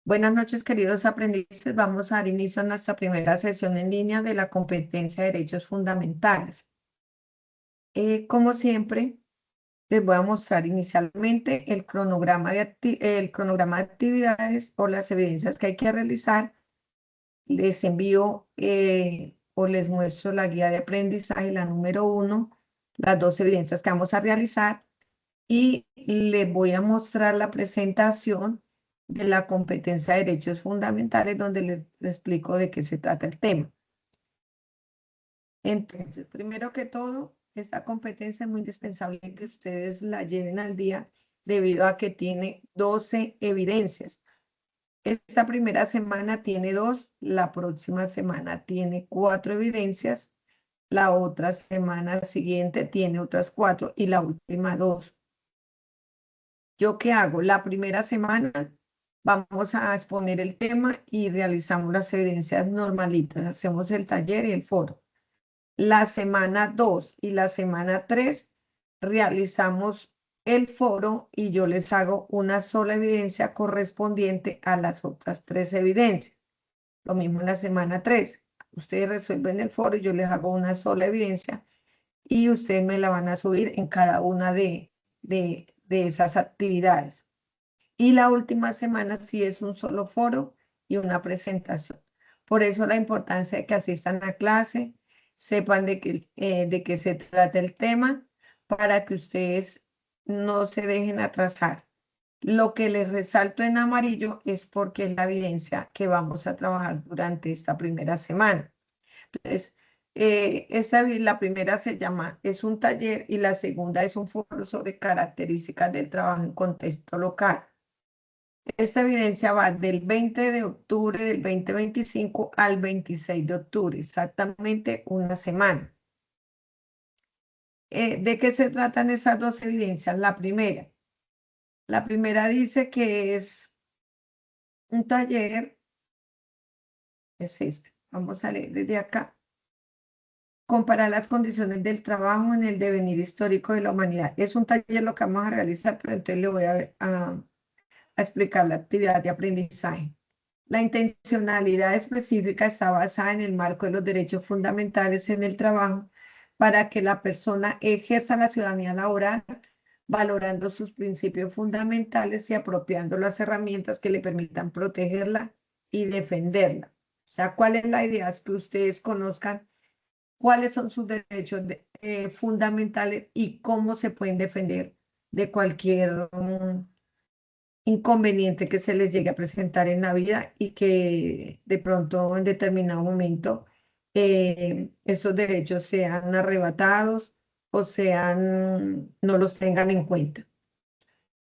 Buenas noches, queridos aprendices. Vamos a dar inicio a nuestra primera sesión en línea de la competencia de derechos fundamentales. Como siempre, les voy a mostrar inicialmente el cronograma de actividades o las evidencias que hay que realizar. Les envío o les muestro la guía de aprendizaje, la número 1, las dos evidencias que vamos a realizar y les voy a mostrar la presentación de la competencia de derechos fundamentales donde les explico de qué se trata el tema. Entonces, primero que todo, esta competencia es muy indispensable que ustedes la lleven al día debido a que tiene 12 evidencias. Esta primera semana tiene 2, la próxima semana tiene 4 evidencias, la otra semana siguiente tiene otras 4 y la última 2. ¿Yo qué hago? La primera semana vamos a exponer el tema y realizamos las evidencias normalitas. Hacemos el taller y el foro. La semana 2 y la semana 3 realizamos el foro y yo les hago una sola evidencia correspondiente a las otras 3 evidencias. Lo mismo en la semana 3. Ustedes resuelven el foro y yo les hago una sola evidencia y ustedes me la van a subir en cada una de esas actividades. Y la última semana sí es un solo foro y una presentación. Por eso la importancia de que asistan a clase, sepan de qué se trata el tema, para que ustedes no se dejen atrasar. Lo que les resalto en amarillo es porque es la evidencia que vamos a trabajar durante esta primera semana. Entonces, la primera es un taller y la segunda es un foro sobre características del trabajo en contexto local. Esta evidencia va del 20 de octubre del 2025 al 26 de octubre, exactamente una semana. ¿De qué se tratan esas dos evidencias? La primera dice que es un taller, es este, vamos a leer desde acá. Comparar las condiciones del trabajo en el devenir histórico de la humanidad. Es un taller lo que vamos a realizar, pero entonces le voy a explicar la actividad de aprendizaje. La intencionalidad específica está basada en el marco de los derechos fundamentales en el trabajo para que la persona ejerza la ciudadanía laboral, valorando sus principios fundamentales y apropiando las herramientas que le permitan protegerla y defenderla. O sea, ¿cuál es la idea? Es que ustedes conozcan cuáles son sus derechos fundamentales y cómo se pueden defender de cualquier inconveniente que se les llegue a presentar en la vida y que de pronto en determinado momento esos derechos sean arrebatados o no los tengan en cuenta.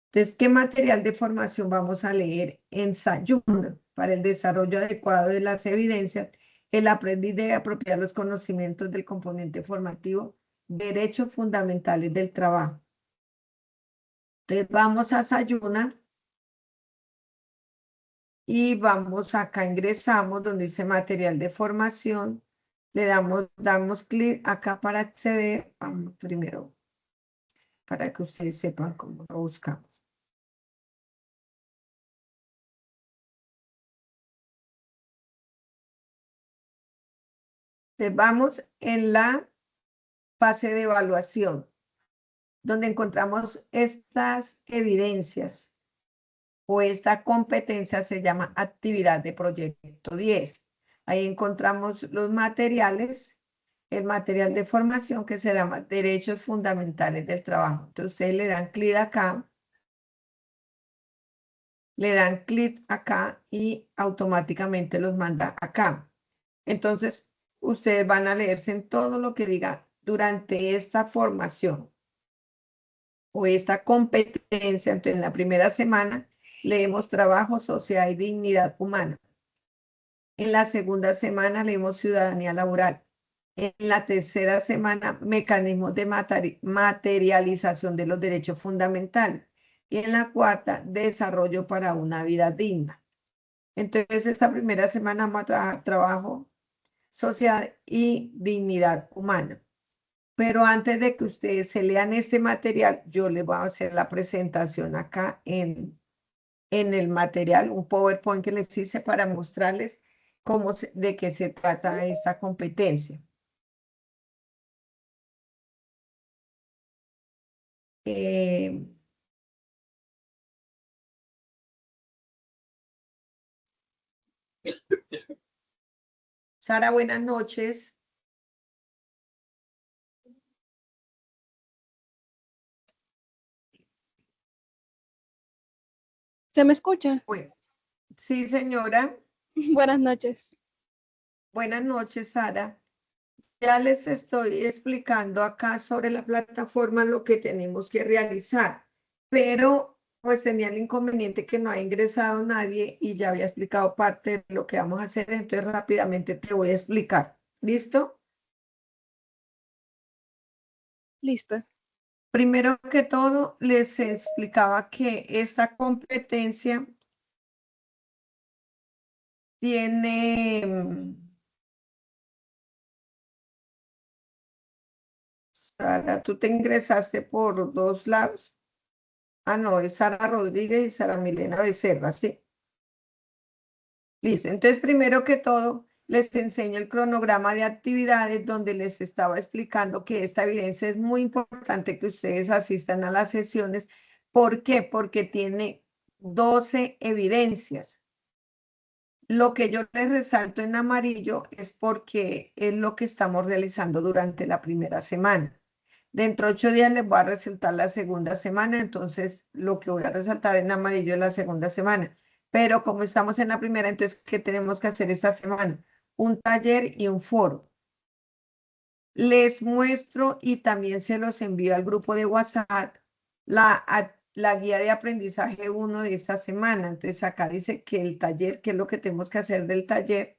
Entonces, ¿qué material de formación vamos a leer? Ensayo para el desarrollo adecuado de las evidencias. El aprendiz debe apropiar los conocimientos del componente formativo, derechos fundamentales del trabajo. Entonces, vamos a Sayuna y vamos acá, ingresamos donde dice material de formación. Le damos clic acá para acceder. Vamos primero, para que ustedes sepan cómo lo buscamos. Entonces, vamos en la fase de evaluación, donde encontramos estas evidencias o esta competencia se llama actividad de proyecto 10. Ahí encontramos los materiales, el material de formación que se llama derechos fundamentales del trabajo. Entonces ustedes le dan clic acá y automáticamente los manda acá. Entonces ustedes van a leerse en todo lo que diga durante esta formación o esta competencia. Entonces, en la primera semana leemos trabajo, sociedad y dignidad humana. En la segunda semana leemos ciudadanía laboral. En la tercera semana, mecanismos de materialización de los derechos fundamentales. Y en la cuarta, desarrollo para una vida digna. Entonces, esta primera semana vamos a trabajar trabajo, sociedad y dignidad humana. Pero antes de que ustedes se lean este material, yo les voy a hacer la presentación acá en en el material, un PowerPoint que les hice para mostrarles de qué se trata esta competencia. Sara, buenas noches. ¿Se me escucha? Bueno, sí, señora. Buenas noches. Buenas noches, Sara. Ya les estoy explicando acá sobre la plataforma lo que tenemos que realizar, pero pues tenía el inconveniente que no ha ingresado nadie y ya había explicado parte de lo que vamos a hacer, entonces rápidamente te voy a explicar. ¿Listo? Listo. Primero que todo, les explicaba que esta competencia tiene... Sara, tú te ingresaste por dos lados. Ah, no, es Sara Rodríguez y Sara Milena Becerra, sí. Listo. Entonces, primero que todo, les enseño el cronograma de actividades donde les estaba explicando que esta evidencia es muy importante que ustedes asistan a las sesiones. ¿Por qué? Porque tiene 12 evidencias. Lo que yo les resalto en amarillo es porque es lo que estamos realizando durante la primera semana. Dentro de 8 días les voy a resaltar la segunda semana, entonces lo que voy a resaltar en amarillo es la segunda semana. Pero como estamos en la primera, entonces, ¿qué tenemos que hacer esta semana? Un taller y un foro. Les muestro y también se los envío al grupo de WhatsApp la guía de aprendizaje 1 de esta semana. Entonces acá dice que el taller, qué es lo que tenemos que hacer del taller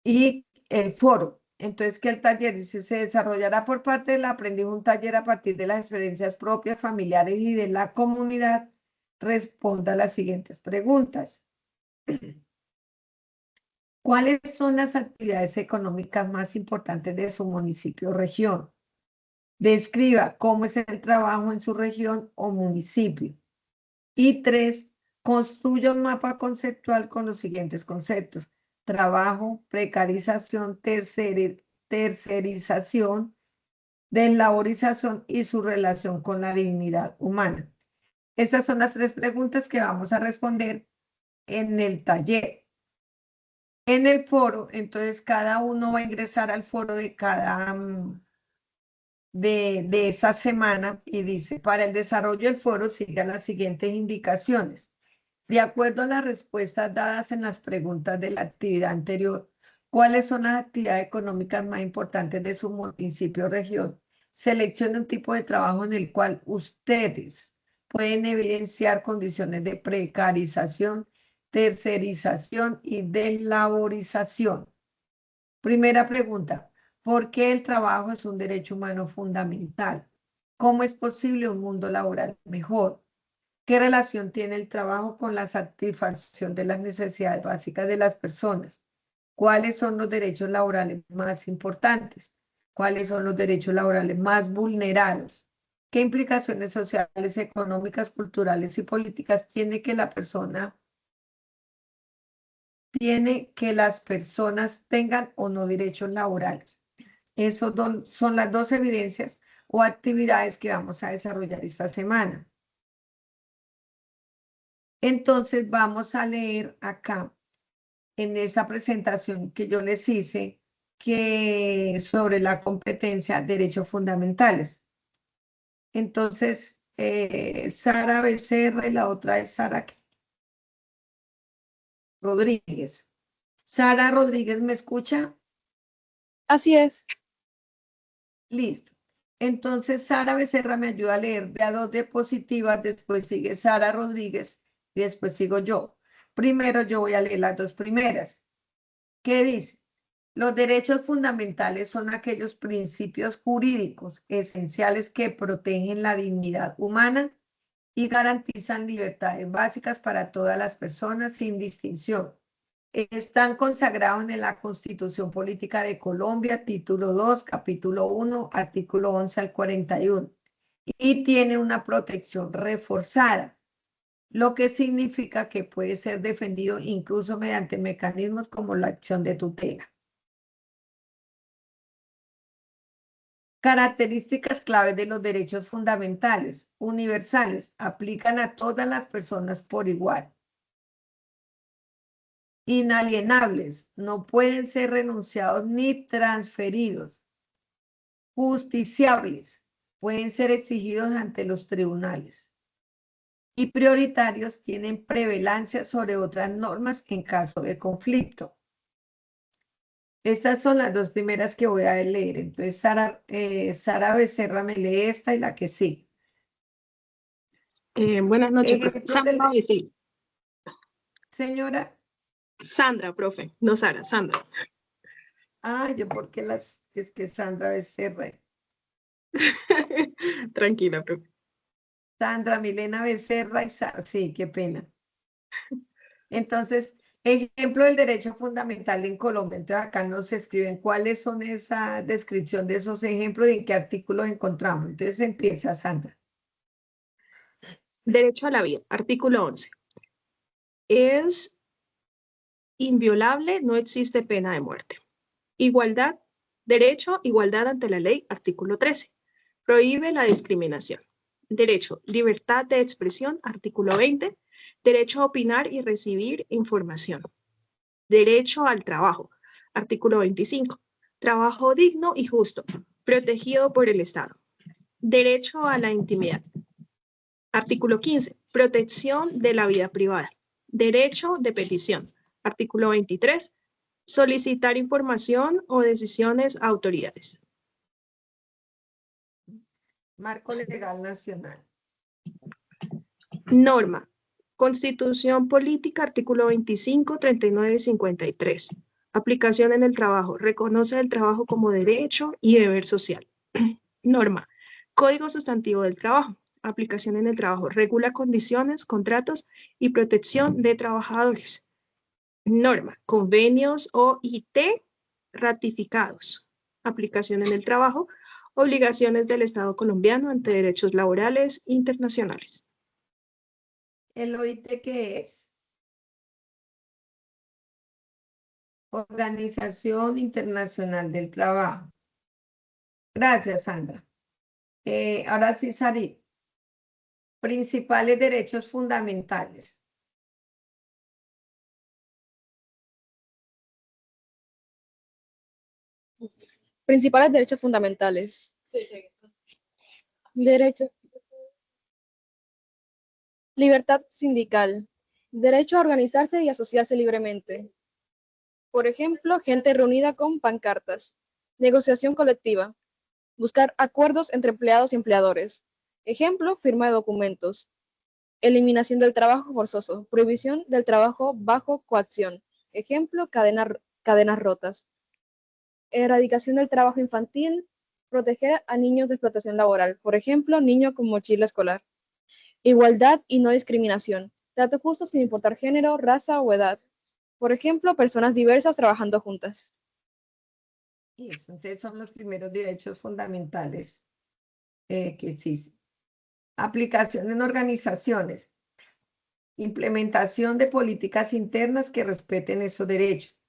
y el foro. Entonces, que el taller dice, se desarrollará por parte del aprendiz un taller a partir de las experiencias propias, familiares y de la comunidad. Responda a las siguientes preguntas. ¿Cuáles son las actividades económicas más importantes de su municipio o región? Describa cómo es el trabajo en su región o municipio. Y 3, construya un mapa conceptual con los siguientes conceptos: trabajo, precarización, tercerización, deslaborización y su relación con la dignidad humana. Esas son las 3 preguntas que vamos a responder en el taller. En el foro, entonces cada uno va a ingresar al foro de cada de esa semana y dice, para el desarrollo del foro sigan las siguientes indicaciones. De acuerdo a las respuestas dadas en las preguntas de la actividad anterior, ¿cuáles son las actividades económicas más importantes de su municipio o región? Seleccione un tipo de trabajo en el cual ustedes pueden evidenciar condiciones de precarización, tercerización y deslaborización. Primera pregunta, ¿por qué el trabajo es un derecho humano fundamental? ¿Cómo es posible un mundo laboral mejor? ¿Qué relación tiene el trabajo con la satisfacción de las necesidades básicas de las personas? ¿Cuáles son los derechos laborales más importantes? ¿Cuáles son los derechos laborales más vulnerados? ¿Qué implicaciones sociales, económicas, culturales y políticas tiene que las personas tengan o no derechos laborales? Esas son las 2 evidencias o actividades que vamos a desarrollar esta semana. Entonces vamos a leer acá en esa presentación que yo les hice que sobre la competencia derechos fundamentales. Entonces, Sara Becerra y la otra es Sara Rodríguez. Sara Rodríguez, ¿me escucha? Así es. Listo. Entonces, Sara Becerra me ayuda a leer de a 2 diapositivas, después sigue Sara Rodríguez y después sigo yo. Primero yo voy a leer las 2 primeras. ¿Qué dice? Los derechos fundamentales son aquellos principios jurídicos esenciales que protegen la dignidad humana y garantizan libertades básicas para todas las personas sin distinción. Están consagrados en la Constitución Política de Colombia, título 2, capítulo 1, artículo 11 al 41. y tiene una protección reforzada, lo que significa que puede ser defendido incluso mediante mecanismos como la acción de tutela. Características claves de los derechos fundamentales, universales, aplican a todas las personas por igual. Inalienables, no pueden ser renunciados ni transferidos. Justiciables, pueden ser exigidos ante los tribunales. Y prioritarios, tienen prevalencia sobre otras normas en caso de conflicto. Estas son las dos primeras que voy a leer. Entonces, Sara Becerra me lee esta y la que sigue. Buenas noches, profe. Ejemplos Sandra del... Becerra. Señora. Sandra, profe. No Sara, Sandra. Ah, yo porque es que Sandra Becerra. Tranquila, profe. Sandra, Milena Becerra y Sara. Sí, qué pena. Entonces, ejemplo del derecho fundamental en Colombia. Entonces, acá nos escriben cuáles son esa descripción de esos ejemplos y en qué artículos encontramos. Entonces, empieza Sandra. Derecho a la vida, artículo 11. Es inviolable, no existe pena de muerte. Igualdad, derecho, igualdad ante la ley, artículo 13. Prohíbe la discriminación. Derecho, libertad de expresión, artículo 20. Derecho a opinar y recibir información. Derecho al trabajo, artículo 25. Trabajo digno y justo, protegido por el Estado. Derecho a la intimidad. Artículo 15. Protección de la vida privada. Derecho de petición. Artículo 23. Solicitar información o decisiones a autoridades. Marco legal nacional. Norma. Constitución política, artículo 25, 39 y 53. Aplicación en el trabajo. Reconoce el trabajo como derecho y deber social. Norma. Código sustantivo del trabajo. Aplicación en el trabajo. Regula condiciones, contratos y protección de trabajadores. Norma. Convenios OIT ratificados. Aplicación en el trabajo. Obligaciones del Estado colombiano ante derechos laborales internacionales. ¿El OIT qué es? Organización Internacional del Trabajo. Gracias, Sandra. Ahora sí, Sarit. Principales derechos fundamentales. Principales derechos fundamentales. Derecho. Libertad sindical. Derecho a organizarse y asociarse libremente. Por ejemplo, gente reunida con pancartas. Negociación colectiva. Buscar acuerdos entre empleados y empleadores. Ejemplo, firma de documentos. Eliminación del trabajo forzoso. Prohibición del trabajo bajo coacción. Ejemplo, cadenas rotas. Erradicación del trabajo infantil. Proteger a niños de explotación laboral. Por ejemplo, niño con mochila escolar. Igualdad y no discriminación. Trato justo sin importar género, raza o edad. Por ejemplo, personas diversas trabajando juntas. Y eso, entonces son los primeros derechos fundamentales que existen. Aplicación en organizaciones. Implementación de políticas internas que respeten esos derechos.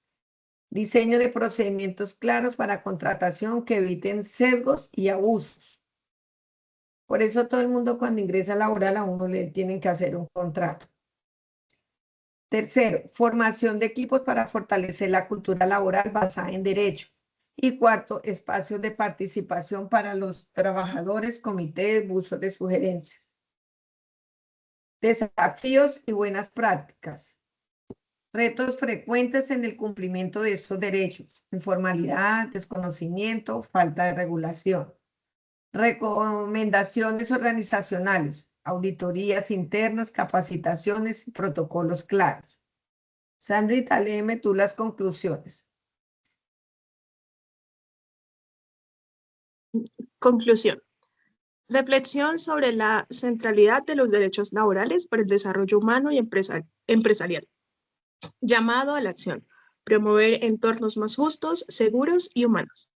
Diseño de procedimientos claros para contratación que eviten sesgos y abusos. Por eso todo el mundo cuando ingresa laboral a uno le tienen que hacer un contrato. Tercero, formación de equipos para fortalecer la cultura laboral basada en derechos. Y cuarto, espacios de participación para los trabajadores, comités, buzos de sugerencias. Desafíos y buenas prácticas. Retos frecuentes en el cumplimiento de estos derechos. Informalidad, desconocimiento, falta de regulación. Recomendaciones organizacionales, auditorías internas, capacitaciones y protocolos claros. Sandrita, léeme tú las conclusiones. Conclusión. Reflexión sobre la centralidad de los derechos laborales para el desarrollo humano y empresarial. Llamado a la acción. Promover entornos más justos, seguros y humanos.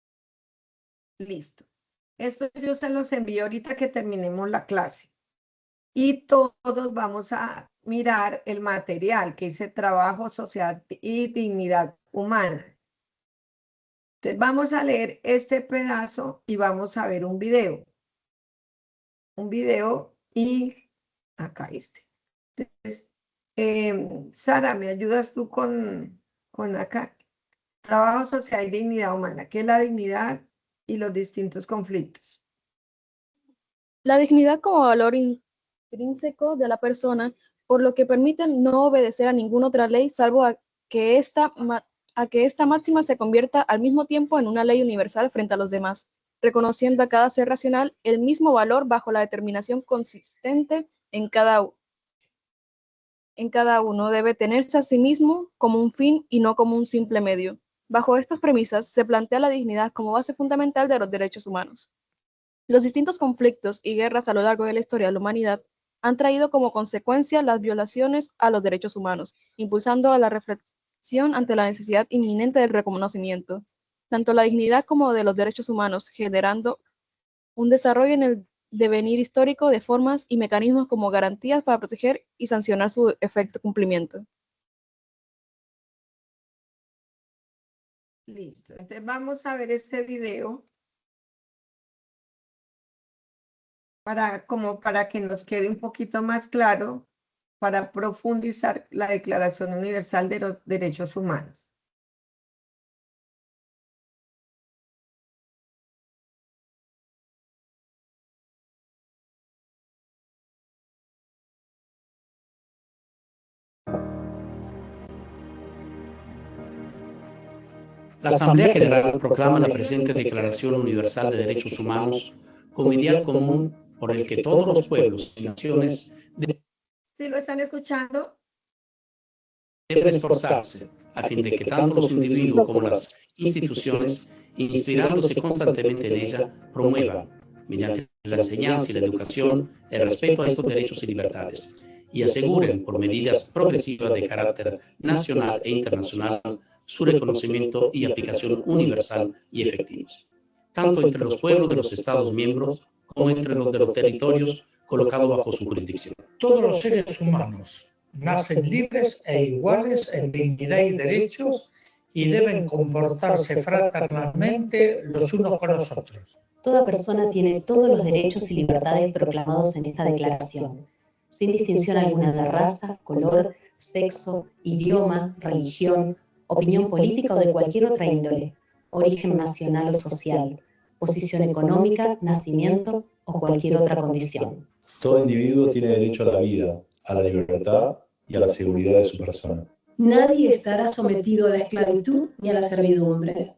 Listo. Esto yo se los envío ahorita que terminemos la clase. Y todos vamos a mirar el material que dice trabajo, sociedad y dignidad humana. Entonces vamos a leer este pedazo y vamos a ver un video. Un video y acá este. Entonces, Sara, ¿me ayudas tú con acá? Trabajo, sociedad y dignidad humana. ¿Qué es la dignidad y los distintos conflictos? La dignidad como valor intrínseco de la persona, por lo que permiten no obedecer a ninguna otra ley, salvo a que esta máxima se convierta al mismo tiempo en una ley universal frente a los demás, reconociendo a cada ser racional el mismo valor bajo la determinación consistente en cada uno. Debe tenerse a sí mismo como un fin y no como un simple medio. Bajo estas premisas se plantea la dignidad como base fundamental de los derechos humanos. Los distintos conflictos y guerras a lo largo de la historia de la humanidad han traído como consecuencia las violaciones a los derechos humanos, impulsando a la reflexión ante la necesidad inminente del reconocimiento, tanto la dignidad como de los derechos humanos, generando un desarrollo en el devenir histórico de formas y mecanismos como garantías para proteger y sancionar su efecto cumplimiento. Listo. Entonces vamos a ver este video para que nos quede un poquito más claro, para profundizar la Declaración Universal de los Derechos Humanos. La Asamblea General proclama la presente Declaración Universal de Derechos Humanos como ideal común por el que todos los pueblos y naciones ¿Sí lo están escuchando? deben esforzarse a fin de que tanto los individuos como las instituciones, inspirándose constantemente en ella, promuevan, mediante la enseñanza y la educación, el respeto a estos derechos y libertades, y aseguren, por medidas progresivas de carácter nacional e internacional, su reconocimiento y aplicación universal y efectivos, tanto entre los pueblos de los Estados miembros como entre los de los territorios colocados bajo su jurisdicción. Todos los seres humanos nacen libres e iguales en dignidad y derechos y deben comportarse fraternalmente los unos con los otros. Toda persona tiene todos los derechos y libertades proclamados en esta declaración, sin distinción alguna de raza, color, sexo, idioma, religión, opinión política o de cualquier otra índole, origen nacional o social, posición económica, nacimiento o cualquier otra condición. Todo individuo tiene derecho a la vida, a la libertad y a la seguridad de su persona. Nadie estará sometido a la esclavitud ni a la servidumbre.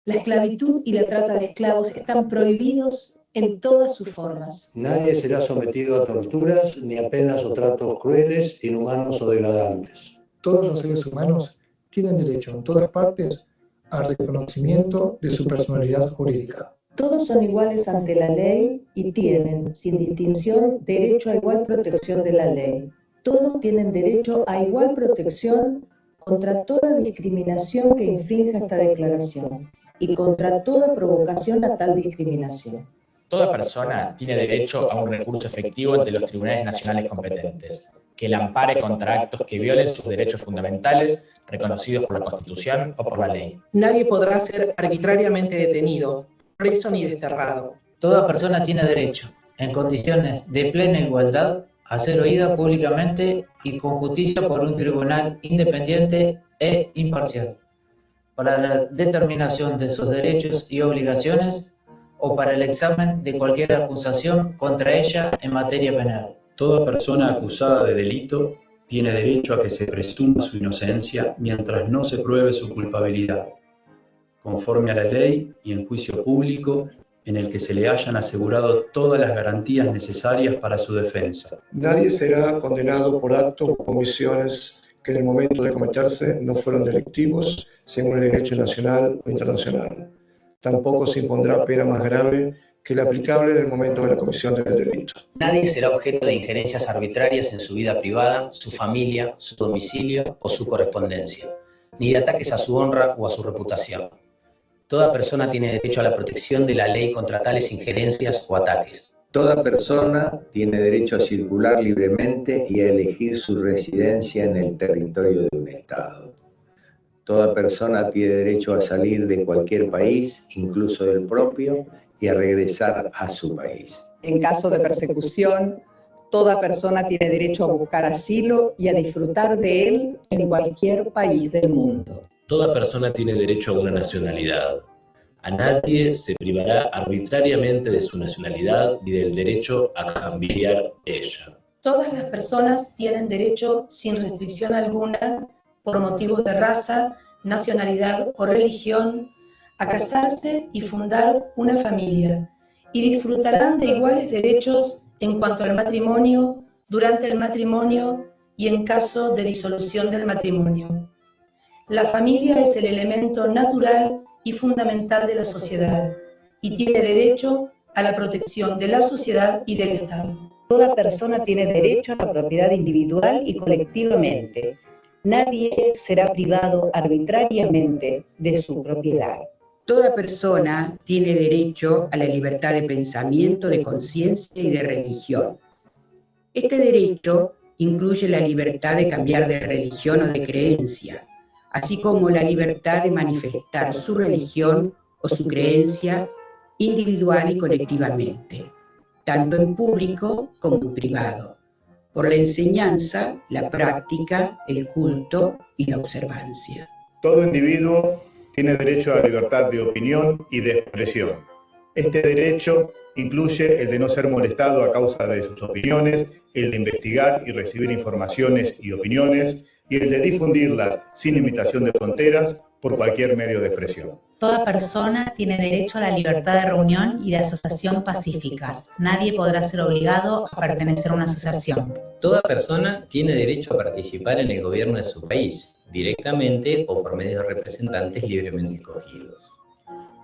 La esclavitud y la trata de esclavos están prohibidos en todas sus formas. Nadie será sometido a torturas ni a penas o tratos crueles, inhumanos o degradantes. Todos los seres humanos tienen derecho en todas partes al reconocimiento de su personalidad jurídica. Todos son iguales ante la ley y tienen, sin distinción, derecho a igual protección de la ley. Todos tienen derecho a igual protección contra toda discriminación que infrinja esta declaración y contra toda provocación a tal discriminación. Toda persona tiene derecho a un recurso efectivo ante los tribunales nacionales competentes, que la ampare contra actos que violen sus derechos fundamentales reconocidos por la Constitución o por la ley. Nadie podrá ser arbitrariamente detenido, preso ni desterrado. Toda persona tiene derecho, en condiciones de plena igualdad, a ser oída públicamente y con justicia por un tribunal independiente e imparcial, para la determinación de sus derechos y obligaciones o para el examen de cualquier acusación contra ella en materia penal. Toda persona acusada de delito tiene derecho a que se presuma su inocencia mientras no se pruebe su culpabilidad, conforme a la ley y en juicio público en el que se le hayan asegurado todas las garantías necesarias para su defensa. Nadie será condenado por actos o comisiones que en el momento de cometerse no fueron delictivos según el derecho nacional o internacional. Tampoco se impondrá pena más grave que la aplicable del momento de la comisión del delito. Nadie será objeto de injerencias arbitrarias en su vida privada, su familia, su domicilio o su correspondencia, ni de ataques a su honra o a su reputación. Toda persona tiene derecho a la protección de la ley contra tales injerencias o ataques. Toda persona tiene derecho a circular libremente y a elegir su residencia en el territorio de un Estado. Toda persona tiene derecho a salir de cualquier país, incluso del propio, y a regresar a su país. En caso de persecución, toda persona tiene derecho a buscar asilo y a disfrutar de él en cualquier país del mundo. Toda persona tiene derecho a una nacionalidad. A nadie se privará arbitrariamente de su nacionalidad ni del derecho a cambiar ella. Todas las personas tienen derecho, sin restricción alguna, por motivos de raza, nacionalidad o religión, a casarse y fundar una familia, y disfrutarán de iguales derechos en cuanto al matrimonio, durante el matrimonio y en caso de disolución del matrimonio. La familia es el elemento natural y fundamental de la sociedad y tiene derecho a la protección de la sociedad y del Estado. Toda persona tiene derecho a la propiedad individual y colectivamente. Nadie será privado arbitrariamente de su propiedad. Toda persona tiene derecho a la libertad de pensamiento, de conciencia y de religión. Este derecho incluye la libertad de cambiar de religión o de creencia, así como la libertad de manifestar su religión o su creencia individual y colectivamente, tanto en público como en privado, por la enseñanza, la práctica, el culto y la observancia. Todo individuo tiene derecho a la libertad de opinión y de expresión. Este derecho incluye el de no ser molestado a causa de sus opiniones, el de investigar y recibir informaciones y opiniones, y el de difundirlas sin limitación de fronteras por cualquier medio de expresión. Toda persona tiene derecho a la libertad de reunión y de asociación pacíficas. Nadie podrá ser obligado a pertenecer a una asociación. Toda persona tiene derecho a participar en el gobierno de su país, directamente o por medio de representantes libremente escogidos.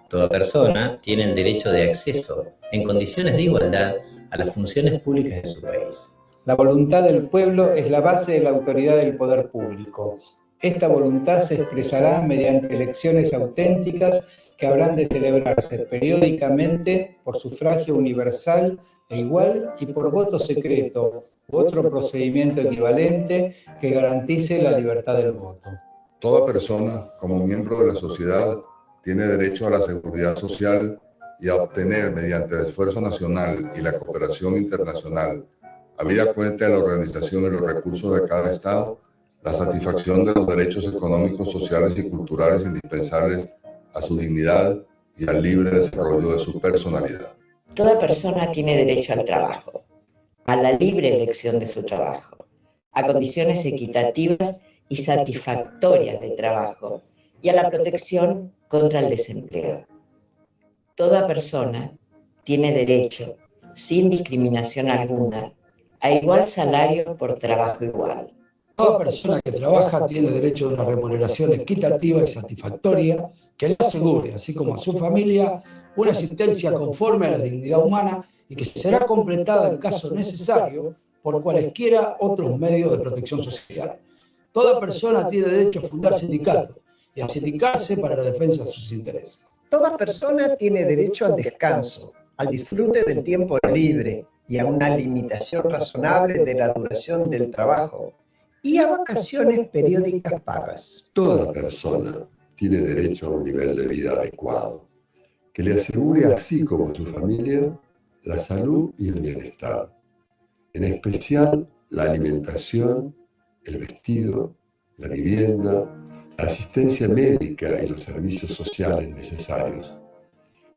Toda persona tiene el derecho de acceso, en condiciones de igualdad, a las funciones públicas de su país. La voluntad del pueblo es la base de la autoridad del poder público. Esta voluntad se expresará mediante elecciones auténticas que habrán de celebrarse periódicamente por sufragio universal e igual y por voto secreto u otro procedimiento equivalente que garantice la libertad del voto. Toda persona, como miembro de la sociedad, tiene derecho a la seguridad social y a obtener, mediante el esfuerzo nacional y la cooperación internacional, habida cuenta de la organización de los recursos de cada Estado, la satisfacción de los derechos económicos, sociales y culturales indispensables a su dignidad y al libre desarrollo de su personalidad. Toda persona tiene derecho al trabajo, a la libre elección de su trabajo, a condiciones equitativas y satisfactorias de trabajo y a la protección contra el desempleo. Toda persona tiene derecho, sin discriminación alguna, a igual salario por trabajo igual. Toda persona que trabaja tiene derecho a una remuneración equitativa y satisfactoria que le asegure, así como a su familia, una asistencia conforme a la dignidad humana y que será completada en caso necesario por cualesquiera otros medios de protección social. Toda persona tiene derecho a fundar sindicatos y a sindicarse para la defensa de sus intereses. Toda persona tiene derecho al descanso, al disfrute del tiempo libre y a una limitación razonable de la duración del trabajo y a vacaciones periódicas pagas. Toda persona tiene derecho a un nivel de vida adecuado, que le asegure, así como a su familia, la salud y el bienestar, en especial la alimentación, el vestido, la vivienda, la asistencia médica y los servicios sociales necesarios.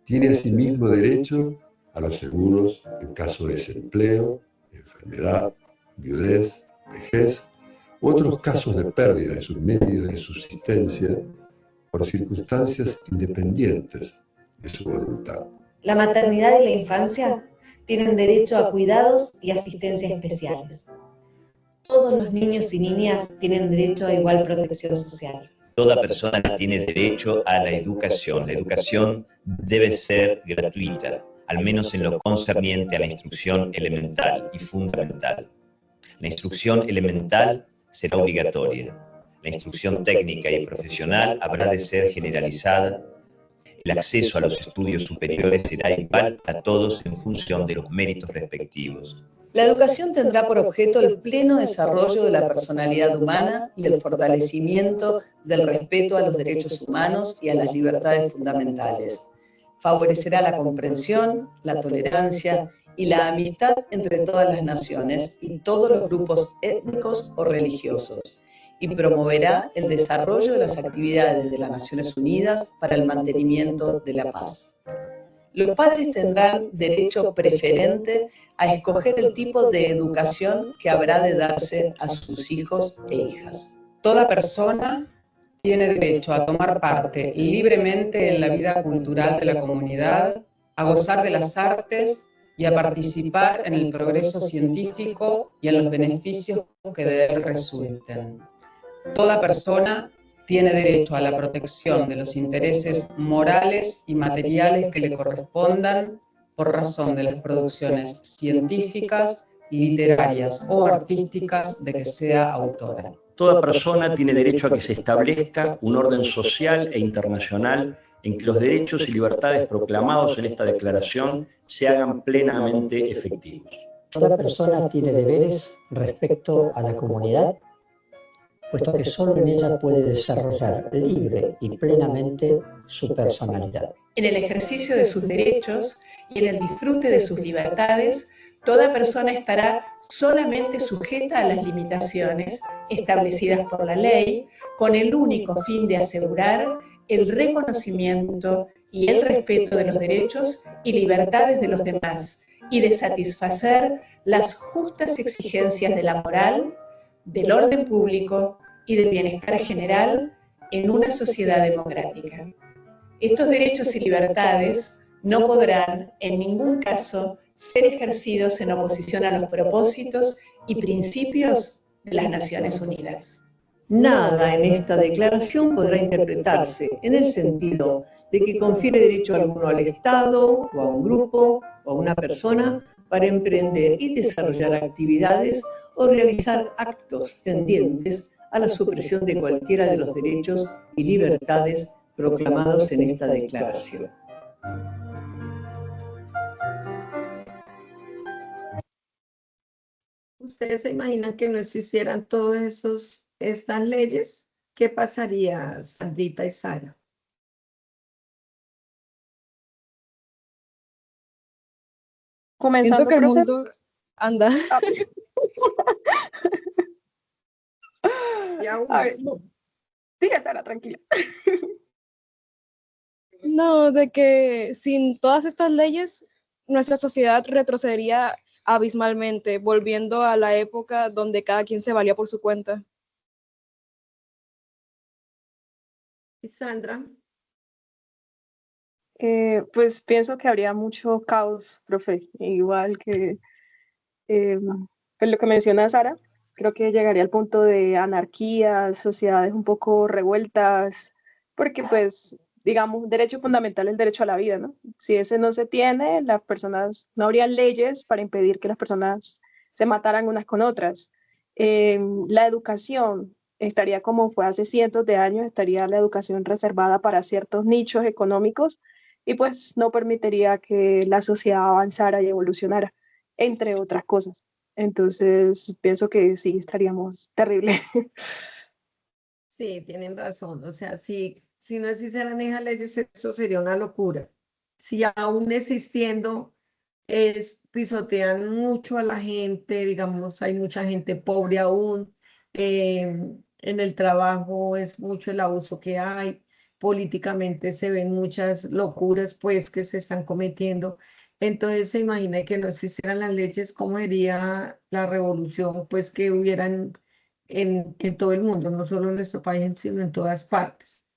Tiene asimismo derecho a los seguros en caso de desempleo, enfermedad, viudez, vejez u otros casos de pérdida de sus medios de subsistencia por circunstancias independientes de su voluntad. La maternidad y la infancia tienen derecho a cuidados y asistencia especiales. Todos los niños y niñas tienen derecho a igual protección social. Toda persona tiene derecho a la educación. La educación debe ser gratuita, al menos en lo concerniente a la instrucción elemental y fundamental. La instrucción elemental será obligatoria. La instrucción técnica y profesional habrá de ser generalizada. El acceso a los estudios superiores será igual a todos en función de los méritos respectivos. La educación tendrá por objeto el pleno desarrollo de la personalidad humana y el fortalecimiento del respeto a los derechos humanos y a las libertades fundamentales. Favorecerá la comprensión, la tolerancia y la amistad entre todas las naciones y todos los grupos étnicos o religiosos, y promoverá el desarrollo de las actividades de las Naciones Unidas para el mantenimiento de la paz. Los padres tendrán derecho preferente a escoger el tipo de educación que habrá de darse a sus hijos e hijas. Toda persona tiene derecho a tomar parte libremente en la vida cultural de la comunidad, a gozar de las artes y a participar en el progreso científico y en los beneficios que de él resulten. Toda persona tiene derecho a la protección de los intereses morales y materiales que le correspondan por razón de las producciones científicas, literarias o artísticas de que sea autora. Toda persona tiene derecho a que se establezca un orden social e internacional en que los derechos y libertades proclamados en esta declaración se hagan plenamente efectivos. Toda persona tiene deberes respecto a la comunidad, puesto que solo en ella puede desarrollar libre y plenamente su personalidad. En el ejercicio de sus derechos y en el disfrute de sus libertades, toda persona estará solamente sujeta a las limitaciones establecidas por la ley, con el único fin de asegurar el reconocimiento y el respeto de los derechos y libertades de los demás, y de satisfacer las justas exigencias de la moral, del orden público y del bienestar general en una sociedad democrática. Estos derechos y libertades no podrán, en ningún caso, ser ejercidos en oposición a los propósitos y principios de las Naciones Unidas. Nada en esta declaración podrá interpretarse en el sentido de que confiere derecho alguno al Estado o a un grupo o a una persona para emprender y desarrollar actividades o realizar actos tendientes a la supresión de cualquiera de los derechos y libertades proclamados en esta declaración. ¿Ustedes se imaginan que no existieran todas estas leyes? ¿Qué pasaría, Sandrita y Sara? Comenzando, Siento que el profe. mundo anda. A ver, no. Sigue, Sara, tranquila. No, de que sin todas estas leyes, nuestra sociedad retrocedería abismalmente, volviendo a la época donde cada quien se valía por su cuenta. ¿Y Sandra? Pues pienso que habría mucho caos, profe, igual que pues lo que menciona Sara, creo que llegaría al punto de anarquía, sociedades un poco revueltas, porque pues, digamos, derecho fundamental es el derecho a la vida, ¿no? Si ese no se tiene, las personas, no habría leyes para impedir que las personas se mataran unas con otras. La educación estaría como fue hace cientos de años, estaría la educación reservada para ciertos nichos económicos y pues no permitiría que la sociedad avanzara y evolucionara, entre otras cosas. Entonces, pienso que sí, estaríamos terrible. Sí, tienen razón. O sea, si no existieran esas leyes, eso sería una locura. Si aún existiendo, pisotean mucho a la gente, digamos, hay mucha gente pobre aún, en el trabajo es mucho el abuso que hay, políticamente se ven muchas locuras, pues, que se están cometiendo. Entonces, se imagina que no existieran las leyes, ¿cómo sería la revolución, pues, que hubieran en todo el mundo, no solo en nuestro país, sino en todas partes?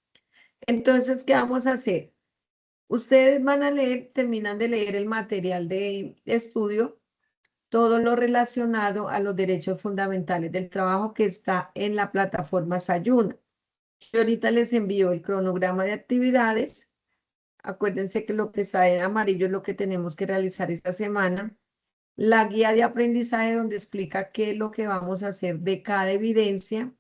Entonces, ¿qué vamos a hacer? Ustedes van a leer, terminan de leer el material de estudio, todo lo relacionado a los derechos fundamentales del trabajo que está en la plataforma Sayuna. Yo ahorita les envío el cronograma de actividades. Acuérdense que lo que está en amarillo es lo que tenemos que realizar esta semana. La guía de aprendizaje donde explica qué es lo que vamos a hacer de cada evidencia.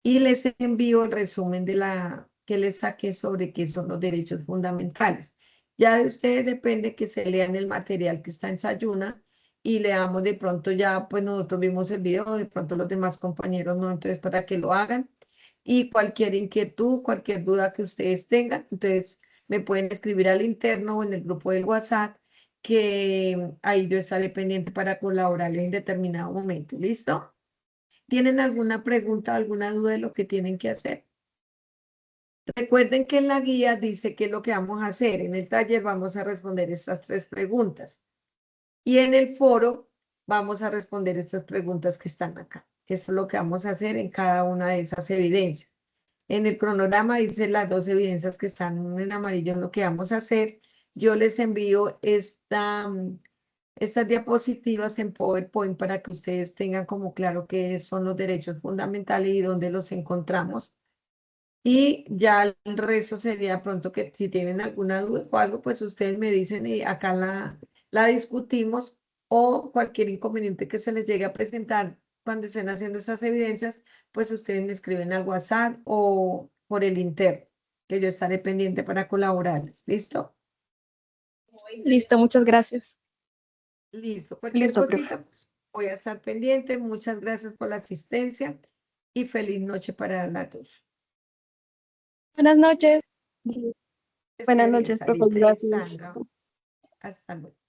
Y les envío el resumen de la que les saqué sobre qué son los derechos fundamentales. Ya de ustedes depende que se lean el material que está en Sayuna y leamos de pronto ya, pues nosotros vimos el video, de pronto los demás compañeros no, entonces para que lo hagan. Y cualquier inquietud, cualquier duda que ustedes tengan, entonces me pueden escribir al interno o en el grupo del WhatsApp, que ahí yo estaré pendiente para colaborarles en determinado momento. ¿Listo? ¿Tienen alguna pregunta o alguna duda de lo que tienen que hacer? Recuerden que en la guía dice qué es lo que vamos a hacer. En el taller vamos a responder estas 3 preguntas. Y en el foro vamos a responder estas preguntas que están acá. Eso es lo que vamos a hacer en cada una de esas evidencias. En el cronograma dice las 2 evidencias que están en amarillo en lo que vamos a hacer. Yo les envío estas diapositivas en PowerPoint para que ustedes tengan como claro qué son los derechos fundamentales y dónde los encontramos. Y ya el resto sería pronto que si tienen alguna duda o algo, pues ustedes me dicen y acá la discutimos, o cualquier inconveniente que se les llegue a presentar cuando estén haciendo esas evidencias, pues ustedes me escriben al WhatsApp o por el interno, que yo estaré pendiente para colaborarles. ¿Listo? Listo, muchas gracias. Listo. Cualquier Listo, cosita, pues, voy a estar pendiente. Muchas gracias por la asistencia y feliz noche para las 2. Buenas noches. Esté Buenas bien, noches, profe. Sarita y Gracias. Sandra. Hasta luego.